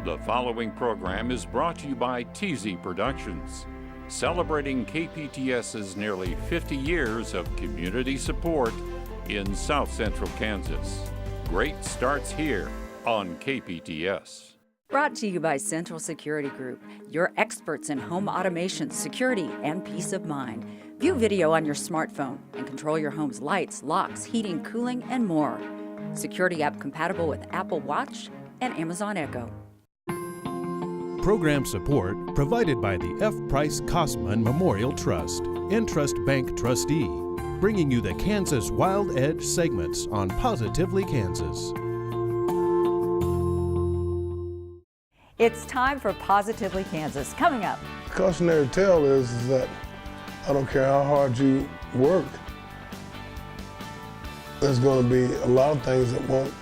The following program is brought to you by TZ Productions, celebrating KPTS's nearly 50 years of community support in South Central Kansas. Great starts here on KPTS. Brought to you by Central Security Group, your experts in home automation, security, and peace of mind. View video on your smartphone and control your home's lights, locks, heating, cooling, and more. Security app compatible with Apple Watch and Amazon Echo. Program support provided by the F. Price Kosman Memorial Trust, Entrust Bank trustee, bringing you the Kansas Wild Edge segments on Positively Kansas. It's time for Positively Kansas. Coming up. The cautionary tale is that I don't care how hard you work, there's going to be a lot of things that won't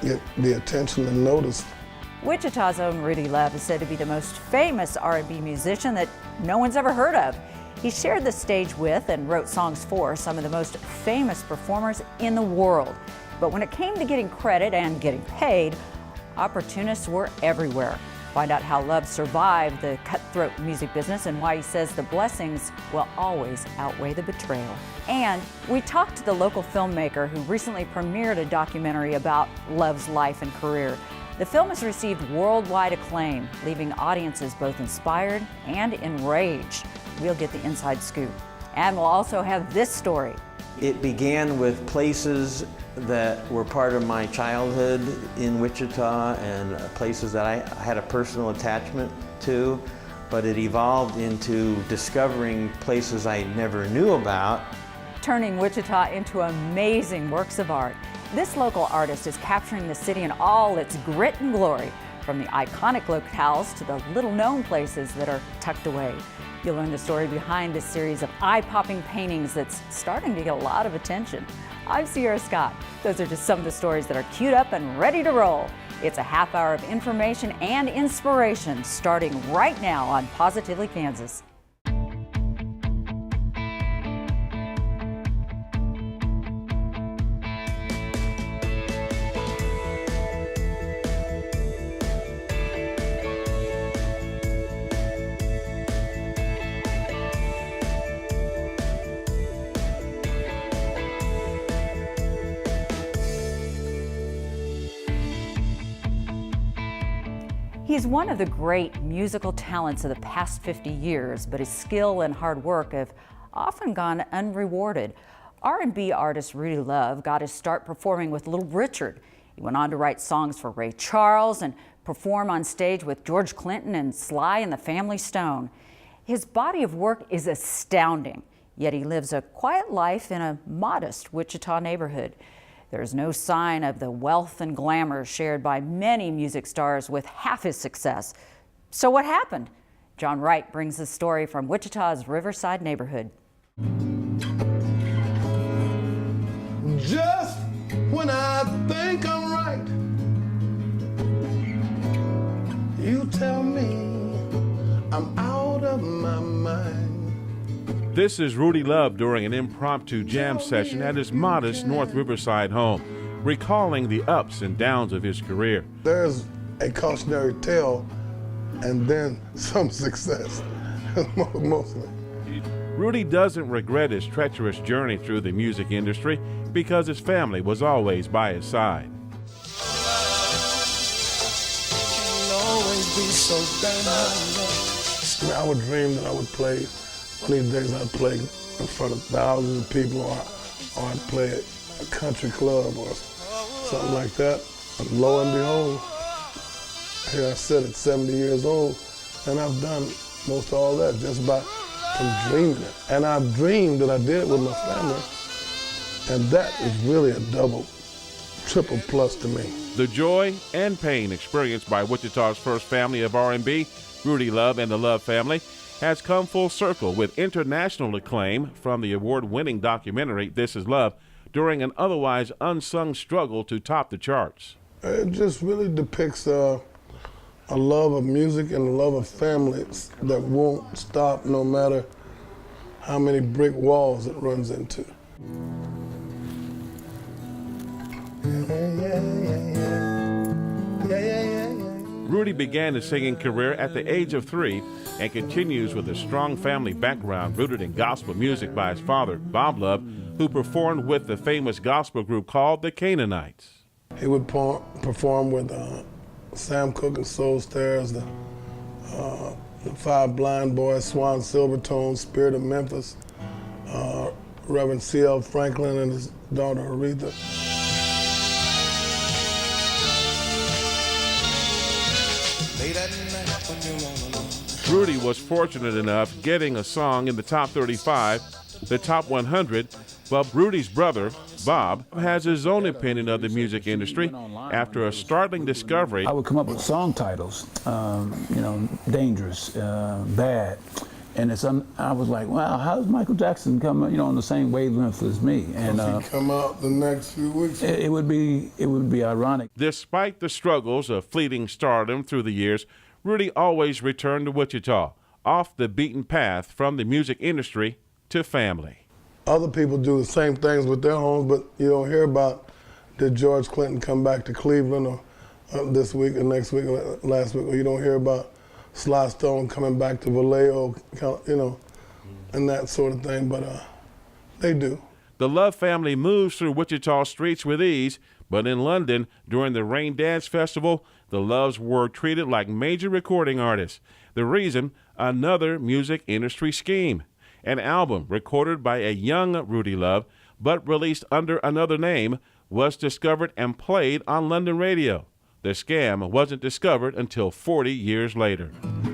get the attention and notice. Wichita's own Rudy Love is said to be the most famous R&B musician that no one's ever heard of. He shared the stage with and wrote songs for some of the most famous performers in the world. But when it came to getting credit and getting paid, opportunists were everywhere. Find out how Love survived the cutthroat music business and why he says the blessings will always outweigh the betrayal. And we talked to the local filmmaker who recently premiered a documentary about Love's life and career. The film has received worldwide acclaim, leaving audiences both inspired and enraged. We'll get the inside scoop. And we'll also have this story. It began with places that were part of my childhood in Wichita and places that I had a personal attachment to, but it evolved into discovering places I never knew about. Turning Wichita into amazing works of art. This local artist is capturing the city in all its grit and glory, from the iconic locales to the little-known places that are tucked away. You'll learn the story behind this series of eye-popping paintings that's starting to get a lot of attention. I'm Sierra Scott. Those are just some of the stories that are queued up and ready to roll. It's a half hour of information and inspiration starting right now on Positively Kansas. He's one of the great musical talents of the past 50 years, but his skill and hard work have often gone unrewarded. R&B artist Rudy Love got his start performing with Little Richard. He went on to write songs for Ray Charles and perform on stage with George Clinton and Sly and the Family Stone. His body of work is astounding, yet he lives a quiet life in a modest Wichita neighborhood. There's no sign of the wealth and glamour shared by many music stars with half his success. So what happened? John Wright brings the story from Wichita's Riverside neighborhood. Just when I think I'm right, you tell me I'm out of my mind. This is Rudy Love during an impromptu jam session at his modest North Riverside home, recalling the ups and downs of his career. There's a cautionary tale and then some success, mostly. Rudy doesn't regret his treacherous journey through the music industry because his family was always by his side. I would dream that I would play. One of these days I'd play in front of thousands of people, or I'd play at a country club or something like that. And lo and behold, here I sit at 70 years old, and I've done most all that just from dreaming it. And I've dreamed that I did it with my family, and that is really a triple plus to me. The joy and pain experienced by Wichita's first family of R&B, Rudy Love and the Love family, has come full circle with international acclaim from the award-winning documentary This Is Love during an otherwise unsung struggle to top the charts. It just really depicts a love of music and a love of families that won't stop no matter how many brick walls it runs into. Rudy began his singing career at the age of 3 and continues with a strong family background rooted in gospel music by his father, Bob Love, who performed with the famous gospel group called the Canaanites. He would perform with Sam Cooke and Soul Stairs, the Five Blind Boys, Swan Silvertone, Spirit of Memphis, Reverend C.L. Franklin and his daughter Aretha. Rudy was fortunate enough getting a song in the top 35, the top 100, but Rudy's brother, Bob, has his own opinion of the music industry after a startling discovery. I would come up with song titles, dangerous, bad. And I was like, wow, how does Michael Jackson come, on the same wavelength as me? And if he come out the next few weeks, it would be ironic. Despite the struggles of fleeting stardom through the years, Rudy always returned to Wichita, off the beaten path from the music industry to family. Other people do the same things with their homes, but you don't hear about, did George Clinton come back to Cleveland or this week or next week or last week, or you don't hear about Sly Stone coming back to Vallejo, and that sort of thing, but they do. The Love family moves through Wichita streets with ease, but in London, during the Rain Dance Festival, the Loves were treated like major recording artists. The reason? Another music industry scheme. An album recorded by a young Rudy Love, but released under another name, was discovered and played on London radio. The scam wasn't discovered until 40 years later.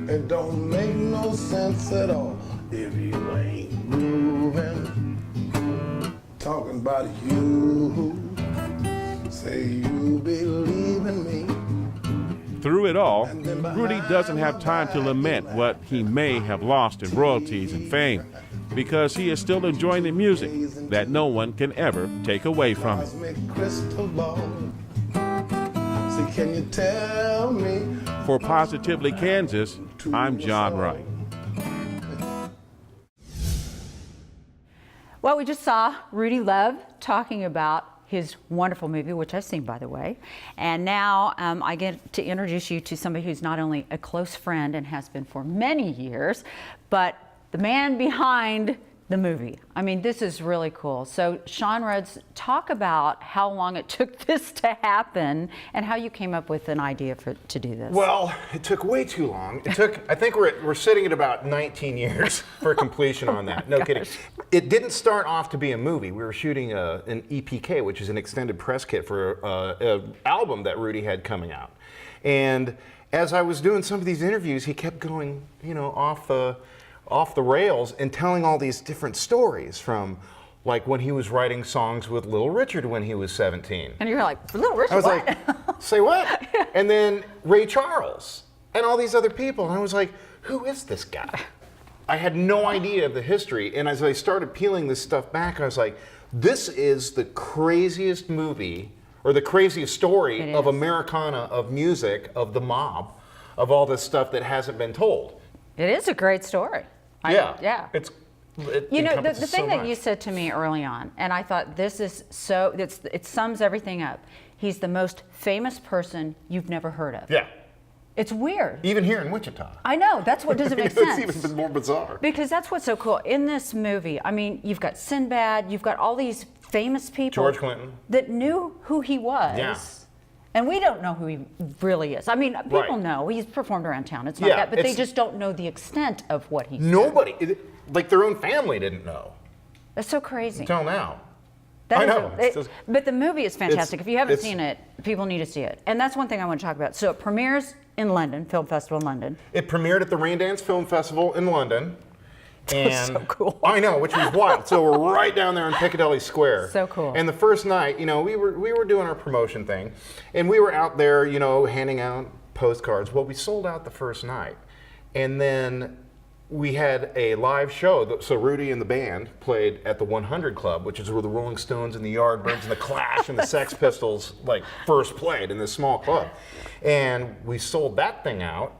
It don't make no sense at all if you ain't moving. Talking about you, say you believe in me. Through it all, Rudy doesn't have time to lament what he may have lost in royalties and fame, because he is still enjoying the music that no one can ever take away from him. See, can you tell me? For Positively Kansas, I'm John Wright. Well, we just saw Rudy Love talking about his wonderful movie, which I've seen, by the way. And now I get to introduce you to somebody who's not only a close friend and has been for many years, but the man behind the movie. I mean, this is really cool. So, Sean Rhodes, talk about how long it took this to happen and how you came up with an idea to do this. Well, it took way too long. It took, I think we're sitting at about 19 years for completion on that. No kidding. It didn't start off to be a movie. We were shooting an EPK, which is an extended press kit for an album that Rudy had coming out. And as I was doing some of these interviews, he kept going, off the rails and telling all these different stories, from like when he was writing songs with Little Richard when he was 17. And you're like, Little Richard, I was what? like, say what? And then Ray Charles and all these other people. And I was like, who is this guy? I had no idea of the history. And as I started peeling this stuff back, I was like, this is the craziest movie, or the craziest story of Americana, of music, of the mob, of all this stuff that hasn't been told. It is a great story. Yeah. The thing that you said to me early on, and I thought this is so, it sums everything up. He's the most famous person you've never heard of. Yeah. It's weird. Even here in Wichita. I know, that's what doesn't make sense. It's even more bizarre. Because that's what's so cool. In this movie, I mean, you've got Sinbad, you've got all these famous people. George Clinton. That knew who he was. Yeah. And we don't know who he really is. I mean, people know. He's performed around town. It's not that, but they just don't know the extent of what he's Nobody, like their own family didn't know. That's so crazy. Until now. I know. But the movie is fantastic. If you haven't seen it, people need to see it. And that's one thing I want to talk about. So it premieres in London, Film Festival in London. It premiered at the Rain Dance Film Festival in London. And so cool. I know, which was wild. So we're right down there in Piccadilly Square. So cool. And the first night, we were doing our promotion thing, and we were out there, handing out postcards. Well, we sold out the first night, and then we had a live show. So Rudy and the band played at the 100 Club, which is where the Rolling Stones and the Yardbirds and the Clash and the Sex Pistols first played, in this small club. And we sold that thing out.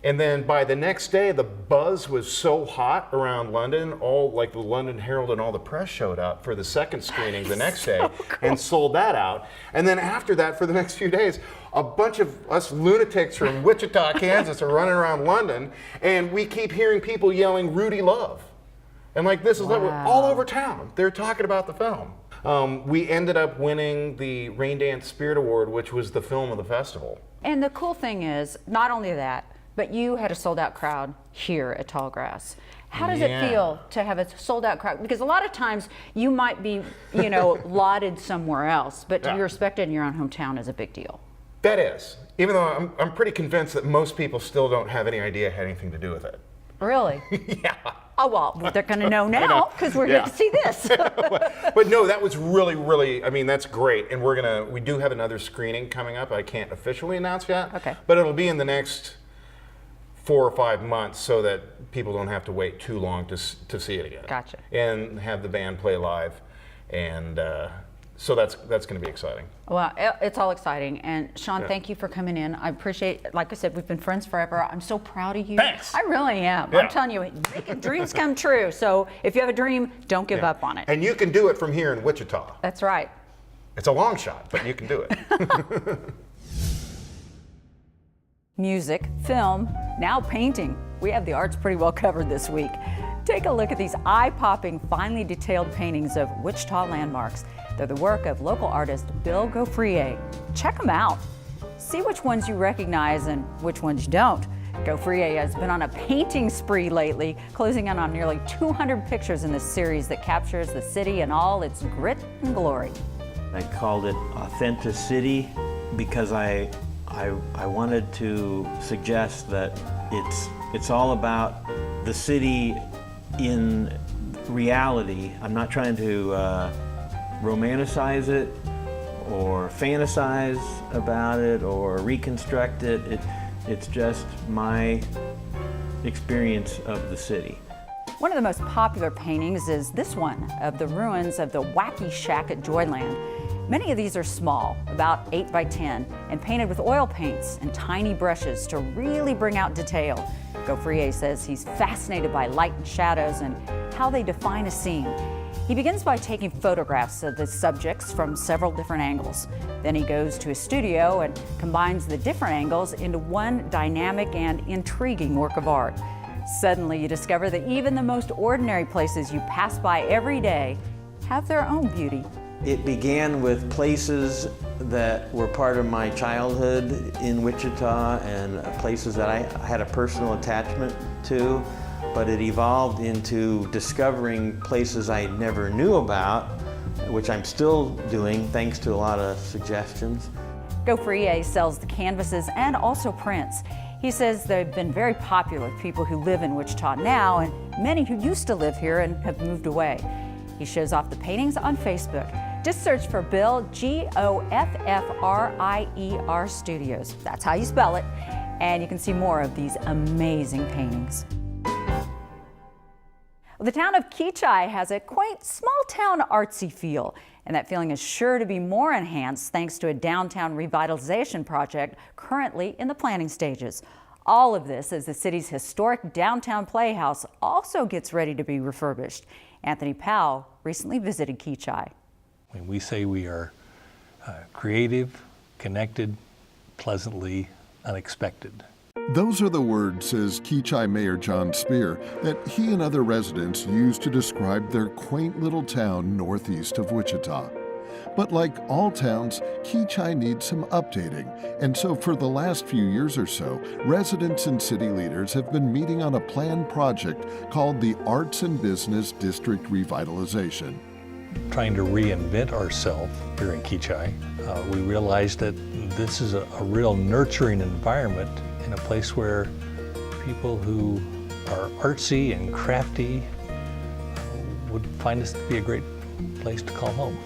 And then by the next day, the buzz was so hot around London, all like the London Herald and all the press showed up for the second screening the next day and sold that out. And then after that, for the next few days, a bunch of us lunatics from Wichita, Kansas are running around London, and we keep hearing people yelling Rudy Love. And like this is all over town. They're talking about the film. We ended up winning the Rain Dance Spirit Award, which was the film of the festival. And the cool thing is, not only that, but you had a sold-out crowd here at Tallgrass. How does it feel to have a sold-out crowd? Because a lot of times you might be, you know, lauded somewhere else, but to be respected in your own hometown is a big deal. That is, even though I'm pretty convinced that most people still don't have any idea it had anything to do with it. Really? Yeah. Oh, well, they're going to know now because we're going to see this. But no, that was really, I mean, that's great. And we do have another screening coming up. I can't officially announce yet. Okay. But it'll be in the next 4 or 5 months so that people don't have to wait too long to see it again. Gotcha. And have the band play live. And so that's going to be exciting. Well, it's all exciting. And Sean, thank you for coming in. I appreciate, like I said, we've been friends forever. I'm so proud of you. Thanks. I really am. Yeah. I'm telling you, making dreams come true. So if you have a dream, don't give up on it. And you can do it from here in Wichita. That's right. It's a long shot, but you can do it. Music, film, now painting. We have the arts pretty well covered this week. Take a look at these eye-popping, finely detailed paintings of Wichita landmarks. They're the work of local artist Bill Gaufrier. Check them out. See which ones you recognize and which ones you don't. Gaufrier has been on a painting spree lately, closing in on nearly 200 pictures in this series that captures the city in all its grit and glory. I called it Authenticity because I wanted to suggest that it's all about the city in reality. I'm not trying to romanticize it or fantasize about it or reconstruct it. It's just my experience of the city. One of the most popular paintings is this one of the ruins of the Wacky Shack at Joyland. Many of these are small, about 8 by 10, and painted with oil paints and tiny brushes to really bring out detail. Gaufrier says he's fascinated by light and shadows and how they define a scene. He begins by taking photographs of the subjects from several different angles. Then he goes to his studio and combines the different angles into one dynamic and intriguing work of art. Suddenly you discover that even the most ordinary places you pass by every day have their own beauty. It began with places that were part of my childhood in Wichita and places that I had a personal attachment to, but it evolved into discovering places I never knew about, which I'm still doing thanks to a lot of suggestions. Gaufrier sells the canvases and also prints. He says they've been very popular with people who live in Wichita now and many who used to live here and have moved away. He shows off the paintings on Facebook. Just search for Bill, Goffrier Studios. That's how you spell it. And you can see more of these amazing paintings. Well, the town of Kechi has a quaint, small-town artsy feel. And that feeling is sure to be more enhanced thanks to a downtown revitalization project currently in the planning stages. All of this as the city's historic downtown playhouse also gets ready to be refurbished. Anthony Powell recently visited Kechi. When we say we are creative, connected, pleasantly unexpected. Those are the words, says Kechi Mayor John Spear, that he and other residents use to describe their quaint little town northeast of Wichita. But like all towns, Kechi needs some updating, and so for the last few years or so, residents and city leaders have been meeting on a planned project called the Arts and Business District Revitalization. Trying to reinvent ourselves here in Kechi, we realized that this is a real nurturing environment in a place where people who are artsy and crafty would find this to be a great place to call home.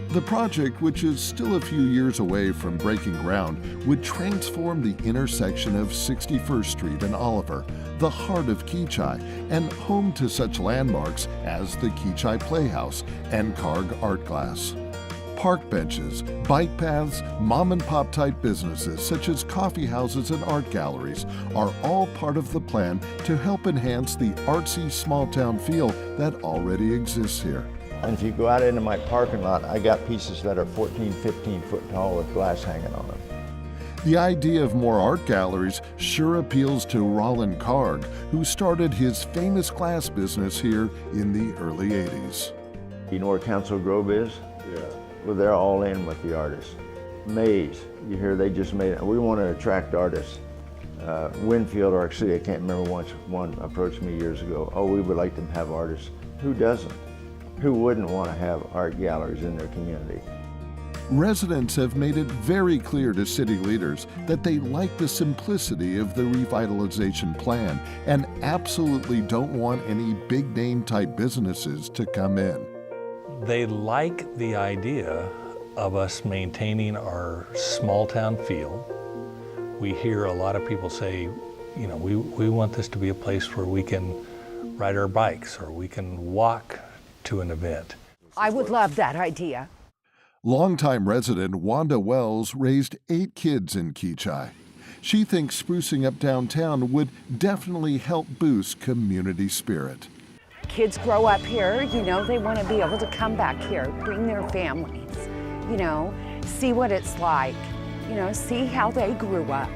The project, which is still a few years away from breaking ground, would transform the intersection of 61st Street and Oliver, the heart of Kechi, and home to such landmarks as the Kechi Playhouse and Karg Art Glass. park benches, bike paths, mom and pop type businesses such as coffee houses and art galleries are all part of the plan to help enhance the artsy small town feel that already exists here. And if you go out into my parking lot, I got pieces that are 14, 15 foot tall with glass hanging on them. The idea of more art galleries sure appeals to Roland Karg, who started his famous glass business here in the early 80s. You know where Council Grove is? Yeah. Well, they're all in with the artists. Maze, you hear they just made it. We want to attract artists. Winfield, Arc City, I can't remember once, one approached me years ago. Oh, we would like to have artists. Who doesn't? Who wouldn't want to have art galleries in their community? Residents have made it very clear to city leaders that they like the simplicity of the revitalization plan and absolutely don't want any big name type businesses to come in. They like the idea of us maintaining our small town feel. We hear a lot of people say, you know, we want this to be a place where we can ride our bikes or we can walk to an event. I would love that idea. Longtime resident Wanda Wells raised 8 kids in Kechi. She thinks sprucing up downtown would definitely help boost community spirit. Kids grow up here, you know, they want to be able to come back here, bring their families, you know, see what it's like, you know, see how they grew up.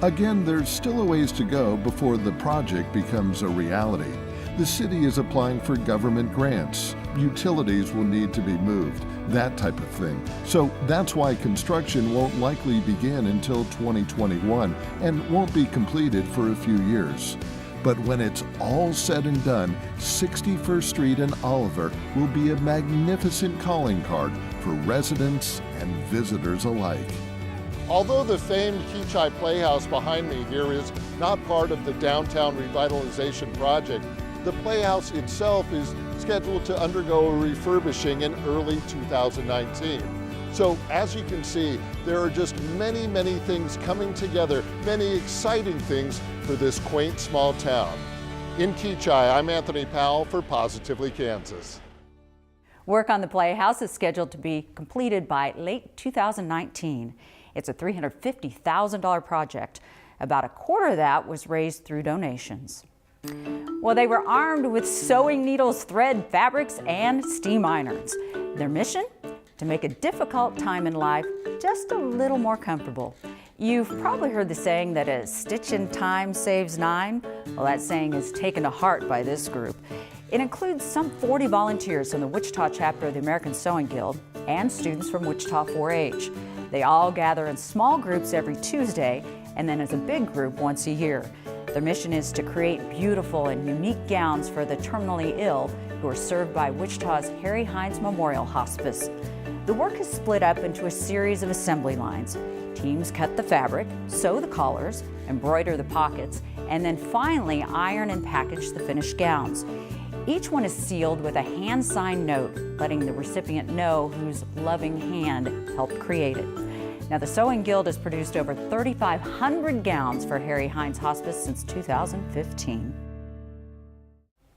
Again, there's still a ways to go before the project becomes a reality. The city is applying for government grants. Utilities will need to be moved, that type of thing. So that's why construction won't likely begin until 2021 and won't be completed for a few years. But when it's all said and done, 61st Street and Oliver will be a magnificent calling card for residents and visitors alike. Although the famed Kechi Playhouse behind me here is not part of the downtown revitalization project, the Playhouse itself is scheduled to undergo a refurbishing in early 2019. So as you can see, there are just many, many things coming together, many exciting things for this quaint small town. In Kechi, I'm Anthony Powell for Positively Kansas. Work on the Playhouse is scheduled to be completed by late 2019. It's a $350,000 project. About a quarter of that was raised through donations. Well, they were armed with sewing needles, thread, fabrics, and steam irons. Their mission? To make a difficult time in life just a little more comfortable. You've probably heard the saying that a stitch in time saves 9. Well, that saying is taken to heart by this group. It includes some 40 volunteers from the Wichita chapter of the American Sewing Guild and students from Wichita 4-H. They all gather in small groups every Tuesday and then as a big group once a year. Their mission is to create beautiful and unique gowns for the terminally ill who are served by Wichita's Harry Hines Memorial Hospice. The work is split up into a series of assembly lines. Teams cut the fabric, sew the collars, embroider the pockets, and then finally iron and package the finished gowns. Each one is sealed with a hand-signed note, letting the recipient know whose loving hand helped create it. Now, the Sewing Guild has produced over 3,500 gowns for Harry Hines Hospice since 2015.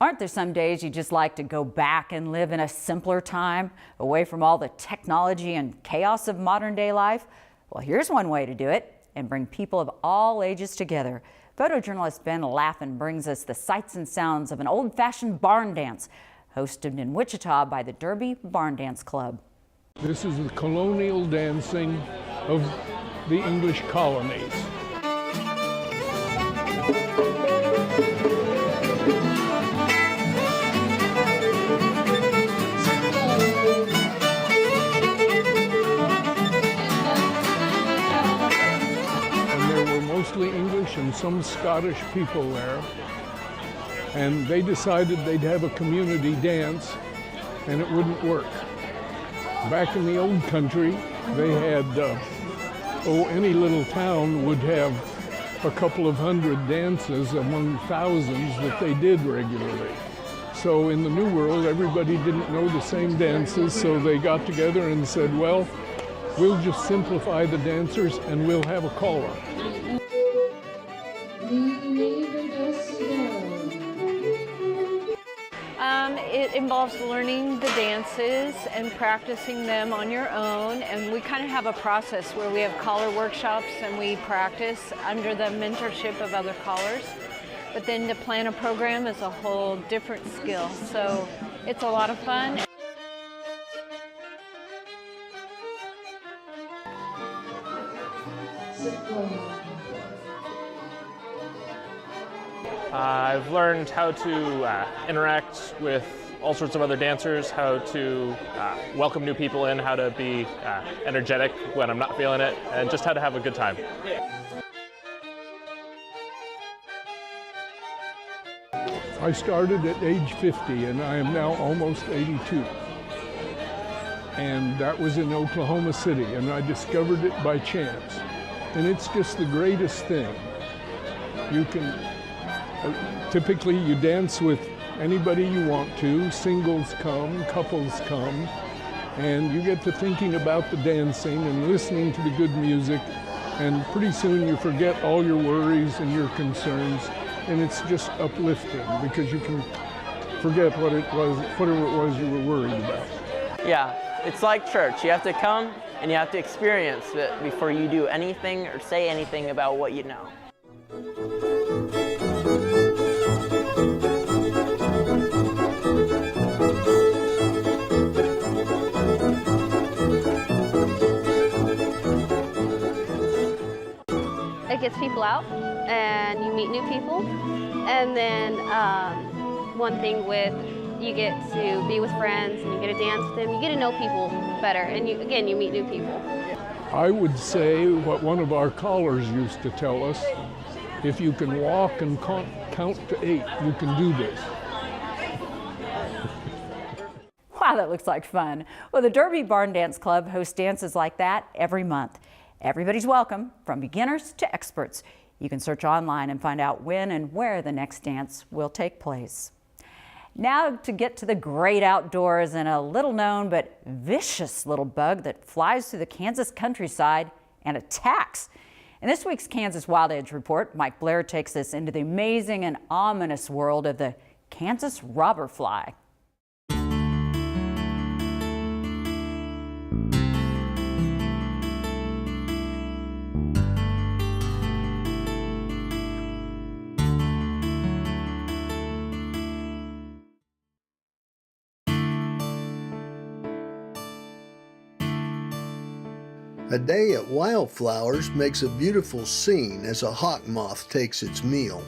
Aren't there some days you just like to go back and live in a simpler time, away from all the technology and chaos of modern day life? Well, here's one way to do it and bring people of all ages together. Photojournalist Ben Laffin brings us the sights and sounds of an old-fashioned barn dance hosted in Wichita by the Derby Barn Dance Club. This is the colonial dancing of the English colonies. And there were mostly English and some Scottish people there. And they decided they'd have a community dance, and it wouldn't work. Back in the old country, they had, any little town would have a couple of hundred dances among thousands that they did regularly. So in the New World, everybody didn't know the same dances, so they got together and said, well, we'll just simplify the dancers and we'll have a caller. It involves learning the dances and practicing them on your own, and we kind of have a process where we have caller workshops and we practice under the mentorship of other callers. But then to plan a program is a whole different skill, so it's a lot of fun. I've learned how to interact with all sorts of other dancers, how to welcome new people in, how to be energetic when I'm not feeling it, and just how to have a good time. I started at age 50 and I am now almost 82. And that was in Oklahoma City, and I discovered it by chance. And it's just the greatest thing. You can, typically you dance with anybody you want to, singles come, couples come, and you get to thinking about the dancing and listening to the good music, and pretty soon you forget all your worries and your concerns, and it's just uplifting because you can forget what it was, whatever it was you were worried about. Yeah, it's like church. You have to come and you have to experience it before you do anything or say anything about what you know. It gets people out and you meet new people, and then one thing with you get to be with friends and you get to dance with them, you get to know people better, and you meet new people. I would say what one of our callers used to tell us, if you can walk and count to 8, you can do this. Wow, that looks like fun. Well, the Derby Barn Dance Club hosts dances like that every month. Everybody's welcome, from beginners to experts. You can search online and find out when and where the next dance will take place. Now to get to the great outdoors and a little known but vicious little bug that flies through the Kansas countryside and attacks. In this week's Kansas Wild Edge Report, Mike Blair takes us into the amazing and ominous world of the Kansas robber fly. A day at Wildflowers makes a beautiful scene as a hawk moth takes its meal.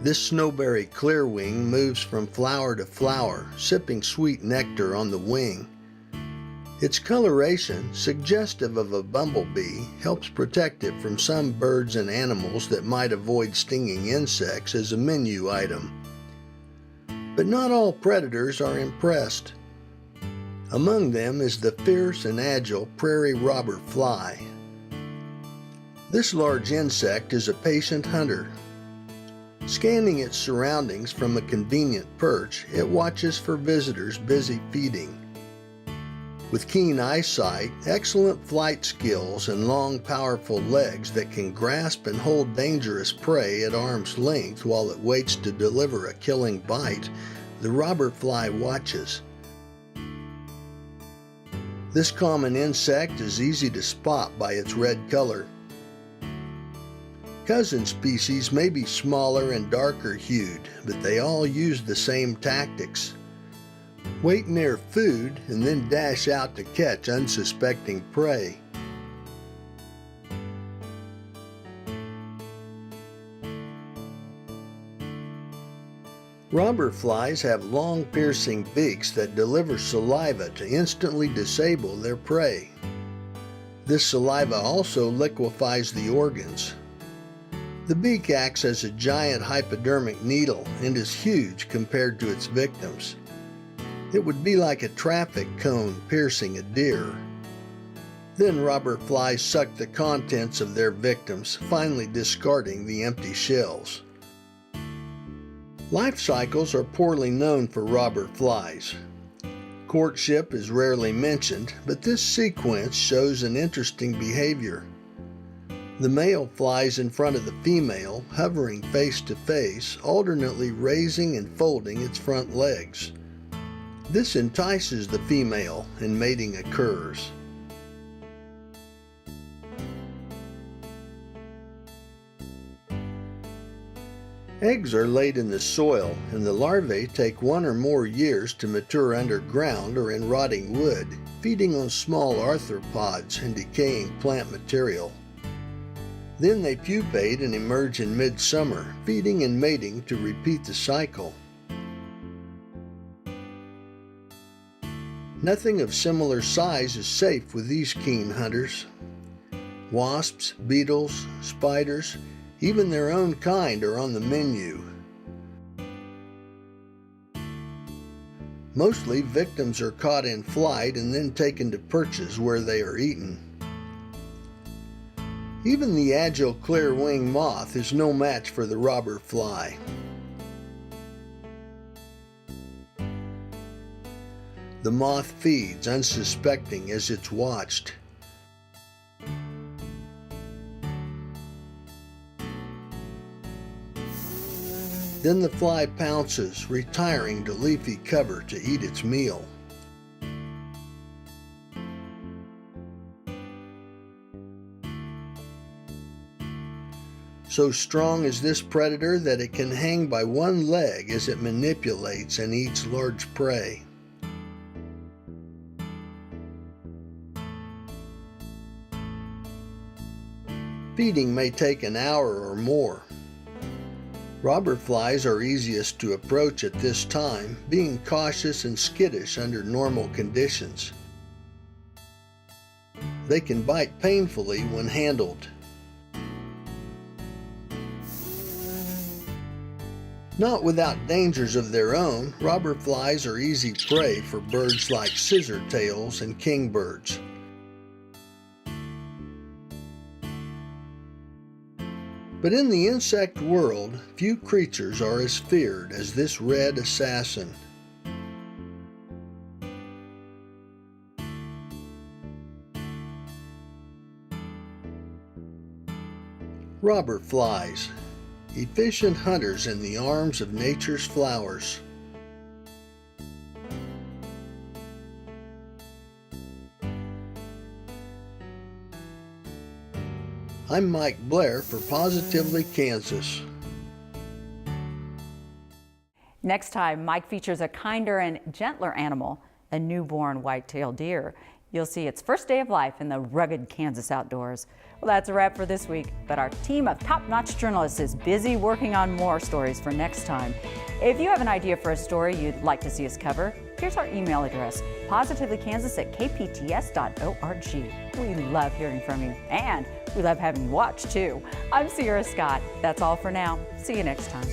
This snowberry clearwing moves from flower to flower, sipping sweet nectar on the wing. Its coloration, suggestive of a bumblebee, helps protect it from some birds and animals that might avoid stinging insects as a menu item. But not all predators are impressed. Among them is the fierce and agile prairie robber fly. This large insect is a patient hunter. Scanning its surroundings from a convenient perch, it watches for visitors busy feeding. With keen eyesight, excellent flight skills, and long, powerful legs that can grasp and hold dangerous prey at arm's length while it waits to deliver a killing bite, the robber fly watches. This common insect is easy to spot by its red color. Cousin species may be smaller and darker hued, but they all use the same tactics. Wait near food and then dash out to catch unsuspecting prey. Robber flies have long piercing beaks that deliver saliva to instantly disable their prey. This saliva also liquefies the organs. The beak acts as a giant hypodermic needle and is huge compared to its victims. It would be like a traffic cone piercing a deer. Then robber flies suck the contents of their victims, finally discarding the empty shells. Life cycles are poorly known for robber flies. Courtship is rarely mentioned, but this sequence shows an interesting behavior. The male flies in front of the female, hovering face to face, alternately raising and folding its front legs. This entices the female and mating occurs. Eggs are laid in the soil, and the larvae take 1 or more years to mature underground or in rotting wood, feeding on small arthropods and decaying plant material. Then they pupate and emerge in midsummer, feeding and mating to repeat the cycle. Nothing of similar size is safe with these keen hunters. Wasps, beetles, spiders, even their own kind are on the menu. Mostly victims are caught in flight and then taken to perches where they are eaten. Even the agile clear-wing moth is no match for the robber fly. The moth feeds unsuspecting as it's watched. Then the fly pounces, retiring to leafy cover to eat its meal. So strong is this predator that it can hang by one leg as it manipulates and eats large prey. Feeding may take an hour or more. Robber flies are easiest to approach at this time, being cautious and skittish under normal conditions. They can bite painfully when handled. Not without dangers of their own, robber flies are easy prey for birds like scissortails and kingbirds. But in the insect world, few creatures are as feared as this red assassin. Robber flies, efficient hunters in the arms of nature's flowers. I'm Mike Blair for Positively Kansas. Next time, Mike features a kinder and gentler animal, a newborn white-tailed deer. You'll see its first day of life in the rugged Kansas outdoors. Well, that's a wrap for this week, but our team of top-notch journalists is busy working on more stories for next time. If you have an idea for a story you'd like to see us cover, here's our email address, positivelykansas@kpts.org. We love hearing from you, and we love having you watch, too. I'm Sierra Scott. That's all for now. See you next time.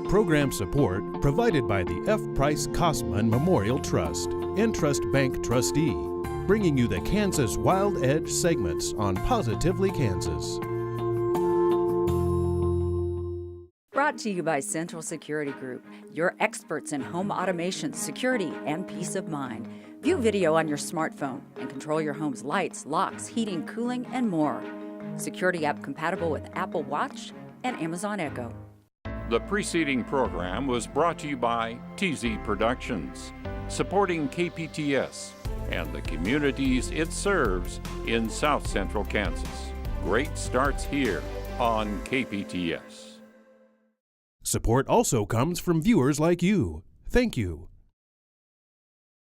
Program support provided by the F. Price Kosman Memorial Trust, Entrust Bank trustee, bringing you the Kansas Wild Edge segments on Positively Kansas. Brought to you by Central Security Group, your experts in home automation, security, and peace of mind. View video on your smartphone and control your home's lights, locks, heating, cooling, and more. Security app compatible with Apple Watch and Amazon Echo. The preceding program was brought to you by TZ Productions, supporting KPTS and the communities it serves in South Central Kansas. Great starts here on KPTS. Support also comes from viewers like you. Thank you.